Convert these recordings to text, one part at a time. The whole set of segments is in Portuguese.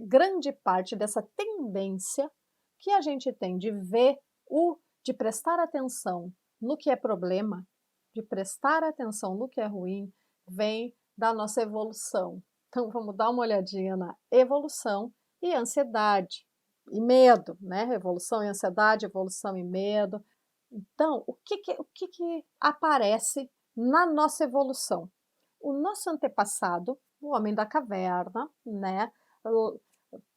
grande parte dessa tendência que a gente tem de ver de prestar atenção no que é problema, de prestar atenção no que é ruim, vem da nossa evolução. Então vamos dar uma olhadinha na evolução e ansiedade e medo, né? Evolução e ansiedade, evolução e medo. Então, o que aparece na nossa evolução? O nosso antepassado, o homem da caverna, né,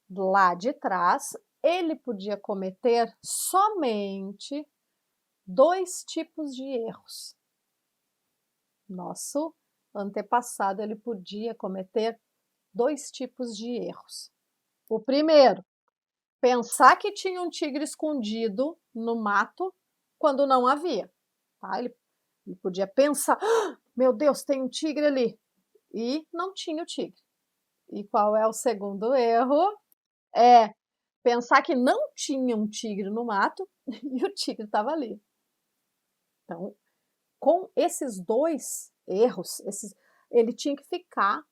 lá de trás, ele podia cometer somente 2 tipos de erros. Nosso antepassado, ele podia cometer 2 tipos de erros. O primeiro, pensar que tinha um tigre escondido no mato quando não havia. Tá? Ele podia pensar, "Ah, meu Deus, tem um tigre ali", e não tinha o tigre. E qual é o segundo erro? É pensar que não tinha um tigre no mato e o tigre estava ali. Então, com esses 2 erros, ele tinha que ficar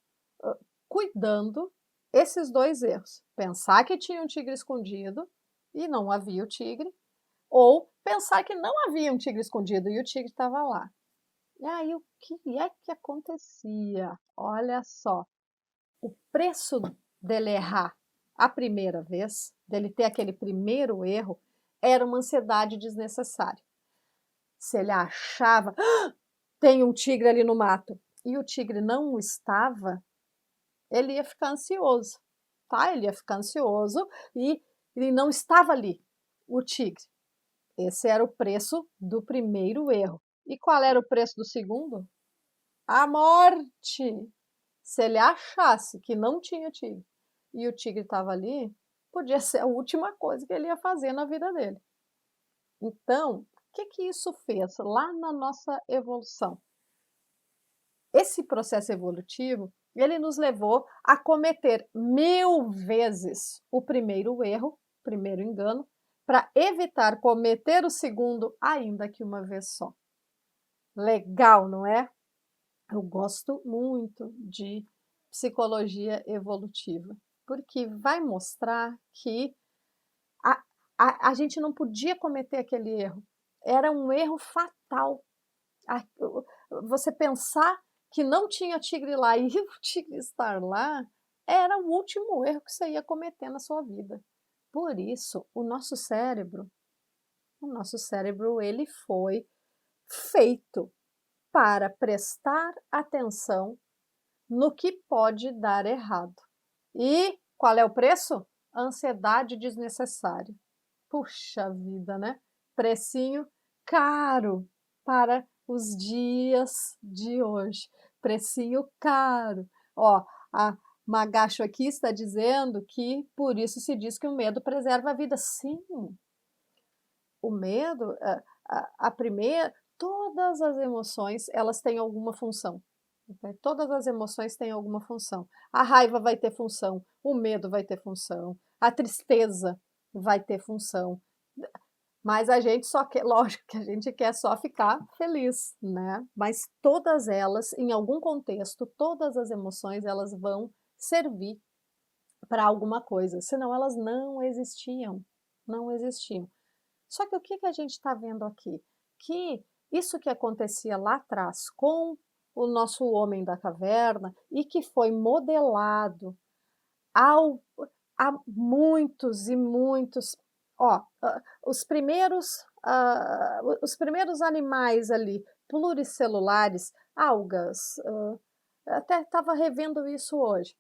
cuidando esses 2 erros. Pensar que tinha um tigre escondido e não havia o tigre, ou pensar que não havia um tigre escondido e o tigre estava lá. E aí o que é que acontecia? Olha só, o preço dele errar a primeira vez, dele ter aquele primeiro erro, era uma ansiedade desnecessária. Se ele achava, "Ah, tem um tigre ali no mato", e o tigre não estava, ele ia ficar ansioso, tá? Ele ia ficar ansioso e ele não estava ali, o tigre. Esse era o preço do primeiro erro. E qual era o preço do segundo? A morte. Se ele achasse que não tinha tigre e o tigre estava ali, podia ser a última coisa que ele ia fazer na vida dele. Então, o que isso fez lá na nossa evolução? Esse processo evolutivo, ele nos levou a cometer 1000 vezes o primeiro erro, o primeiro engano, para evitar cometer o segundo ainda que uma vez só. Legal, não é? Eu gosto muito de psicologia evolutiva, porque vai mostrar que a, a gente não podia cometer aquele erro. Era um erro fatal. Você pensar que não tinha tigre lá e o tigre estar lá, era o último erro que você ia cometer na sua vida. Por isso, o nosso cérebro ele foi feito para prestar atenção no que pode dar errado. E qual é o preço? Ansiedade desnecessária. Puxa vida, né? Precinho caro para os dias de hoje. Precinho caro. Ó, a Magacho aqui está dizendo que por isso se diz que o medo preserva a vida. Sim, o medo, a primeira, todas as emoções, elas têm alguma função. Okay? Todas as emoções têm alguma função. A raiva vai ter função, o medo vai ter função, a tristeza vai ter função. Mas a gente só quer, lógico que a gente quer só ficar feliz, né? Mas todas elas, em algum contexto, todas as emoções, elas vão servir para alguma coisa, senão elas não existiam, não existiam. Só que o que a gente está vendo aqui? Que isso que acontecia lá atrás com o nosso homem da caverna e que foi modelado ao, há muitos e muitos, ó, os primeiros animais ali pluricelulares, algas, até estava revendo isso hoje.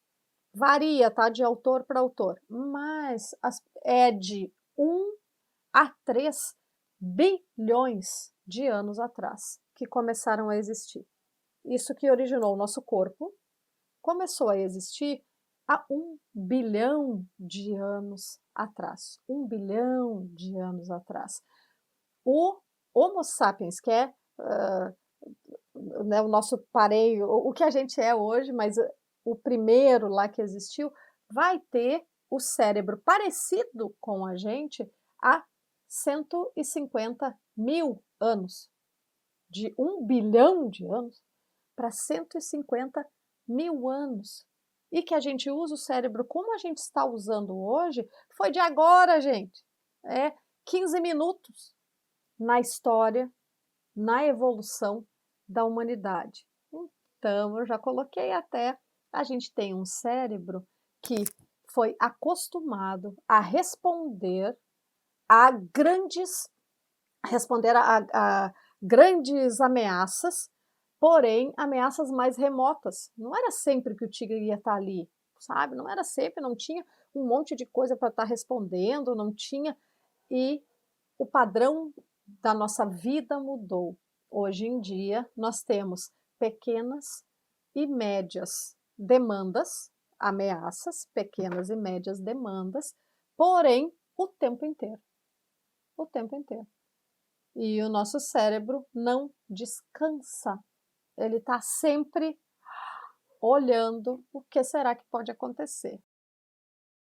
Varia, tá, de autor para autor, mas é de 1 a 3 bilhões de anos atrás que começaram a existir. Isso que originou o nosso corpo, começou a existir há 1 bilhão de anos atrás. 1 bilhão de anos atrás. O Homo sapiens, que é né, o nosso pareio, o que a gente é hoje, mas o primeiro lá que existiu, vai ter o cérebro parecido com a gente há 150 mil anos. De 1 bilhão de anos para 150 mil anos. e que a gente usa o cérebro como a gente está usando hoje, foi de agora, gente. 15 minutos na história, na evolução da humanidade. Então, eu já coloquei até, a gente tem um cérebro que foi acostumado a responder a grandes grandes ameaças, porém ameaças mais remotas. Não era sempre que o tigre ia estar ali, sabe? Não era sempre, não tinha um monte de coisa para estar respondendo, não tinha. E o padrão da nossa vida mudou. Hoje em dia, nós temos pequenas e médias demandas, ameaças, pequenas e médias demandas, porém, o tempo inteiro. O tempo inteiro. E o nosso cérebro não descansa. Ele está sempre olhando o que será que pode acontecer.